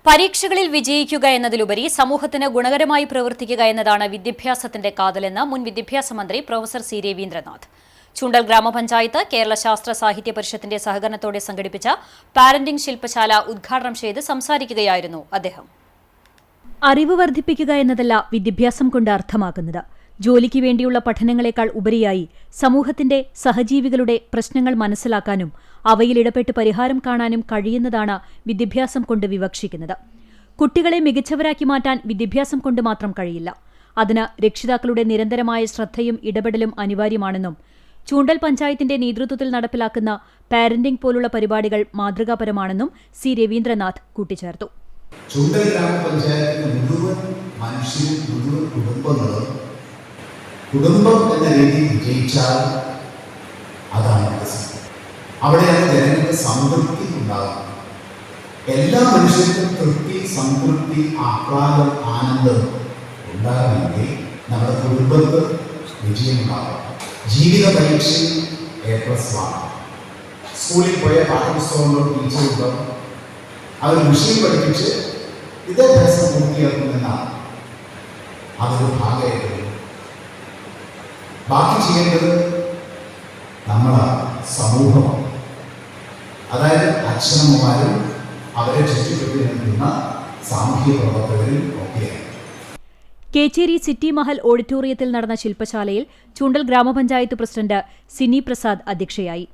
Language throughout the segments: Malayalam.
പരീക്ഷകളിൽ വിജയിക്കുക എന്നതിലുപരി സമൂഹത്തിന് ഗുണകരമായി പ്രവർത്തിക്കുക എന്നതാണ് വിദ്യാഭ്യാസത്തിന്റെ കാതലെന്ന് മുൻ വിദ്യാഭ്യാസ മന്ത്രി പ്രൊഫസർ സി രവീന്ദ്രനാഥ്. ചൂണ്ടൽ ഗ്രാമപഞ്ചായത്ത് കേരള ശാസ്ത്ര സാഹിത്യ പരിഷത്തിന്റെ സഹകരണത്തോടെ സംഘടിപ്പിച്ച പാരന്റിംഗ് ശില്പശാല ഉദ്ഘാടനം ചെയ്ത് സംസാരിക്കുകയായിരുന്നു അദ്ദേഹം. അറിവ് വർദ്ധിപ്പിക്കുക എന്നതല്ല വിദ്യാഭ്യാസം കൊണ്ട് അർത്ഥമാക്കുന്നത്. ജോലിക്ക് വേണ്ടിയുള്ള പഠനങ്ങളെക്കാൾ ഉപരിയായി സമൂഹത്തിന്റെ സഹജീവികളുടെ പ്രശ്നങ്ങൾ മനസ്സിലാക്കാനും അവയിൽ ഇടപെട്ട് പരിഹാരം കാണാനും കഴിയുന്നതാണ് വിദ്യാഭ്യാസം കൊണ്ട് വിവക്ഷിക്കുന്നത്. കുട്ടികളെ മികച്ചവരാക്കി മാറ്റാൻ വിദ്യാഭ്യാസം കൊണ്ട് മാത്രം കഴിയില്ല. അതിന് രക്ഷിതാക്കളുടെ നിരന്തരമായ ശ്രദ്ധയും ഇടപെടലും അനിവാര്യമാണെന്നും ചൂണ്ടൽ പഞ്ചായത്തിന്റെ നേതൃത്വത്തിൽ നടപ്പിലാക്കുന്ന പാരന്റിംഗ് പോലുള്ള പരിപാടികൾ മാതൃകാപരമാണെന്നും സി രവീന്ദ്രനാഥ് കൂട്ടിച്ചേർത്തു. ചൂണ്ടൽ ഗ്രാമപഞ്ചായത്തിലെ മുഴുവൻ മനുഷ്യരും മുഴുവൻ കുടുംബങ്ങളും കുടുംബം എന്ന രീതിയിൽ വിജയിച്ചാൽ അതാണ് വികസനം. അവിടെയാണ് ജനങ്ങൾക്ക് സംതൃപ്തി ഉണ്ടാകുന്നത്. എല്ലാ മനുഷ്യർക്കും തൃപ്തി, സംതൃപ്തി, ആഹ്ലാദം, ആനന്ദം ഉണ്ടാകണമെങ്കിൽ നമ്മുടെ കുടുംബത്ത് വിജയമുണ്ടാകും. ജീവിത പരീക്ഷയിൽ A+ വാങ്ങും. സ്കൂളിൽ പോയ പാഠപുസ്തകങ്ങളും ടീച്ചറുണ്ടാവും. അവർ വിഷയം പഠിപ്പിച്ച് വിദ്യാഭ്യാസം പൂർത്തിയാക്കുമെന്നാണ് അതൊരു ഭാഗമായിട്ട്. ബാക്കി ചെയ്യേണ്ടത് നമ്മളെ സമൂഹമാണ്. അതായത് അച്ഛനമ്മമാരും അവരെ ചുറ്റിപ്പറ്റി നിൽക്കുന്ന സാമൂഹ്യ പ്രവർത്തകരും ഒക്കെയാണ്. കേച്ചേരി സിറ്റി മഹൽ ഓഡിറ്റോറിയത്തിൽ നടന്ന ശില്പശാലയിൽ ചൂണ്ടൽ ഗ്രാമപഞ്ചായത്ത് പ്രസിഡന്റ് സിനി പ്രസാദ് അധ്യക്ഷയായി.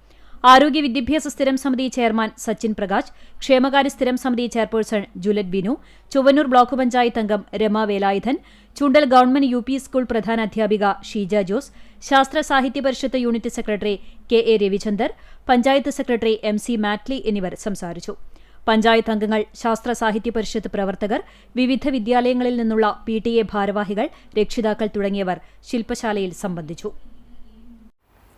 ആരോഗ്യ വിദ്യാഭ്യാസ സ്ഥിരം സമിതി ചെയർമാൻ സച്ചിൻ പ്രകാശ്, ക്ഷേമകാര്യ സ്ഥിരം സമിതി ചെയർപേഴ്സൺ ജുലറ്റ് ബിനു, ചൊവ്വന്നൂർ ബ്ലോക്ക് പഞ്ചായത്ത് അംഗം രമ വേലായുധൻ, ചൂണ്ടൽ ഗവൺമെന്റ് UP സ്കൂൾ പ്രധാനാധ്യാപിക Sheeja Jose, Sasthra Sahithya Parishad unit secretary KA Ravichandar, panchayat secretary MC Matly എന്നിവർ സംസാരിച്ചു. പഞ്ചായത്ത് അംഗങ്ങൾ, ശാസ്ത്ര സാഹിത്യ പരിഷത്ത് പ്രവർത്തകർ, വിവിധ വിദ്യാലയങ്ങളിൽ നിന്നുള്ള PTA ഭാരവാഹികൾ, രക്ഷിതാക്കൾ തുടങ്ങിയവർ ശില്പശാലയിൽ സംബന്ധിച്ചു.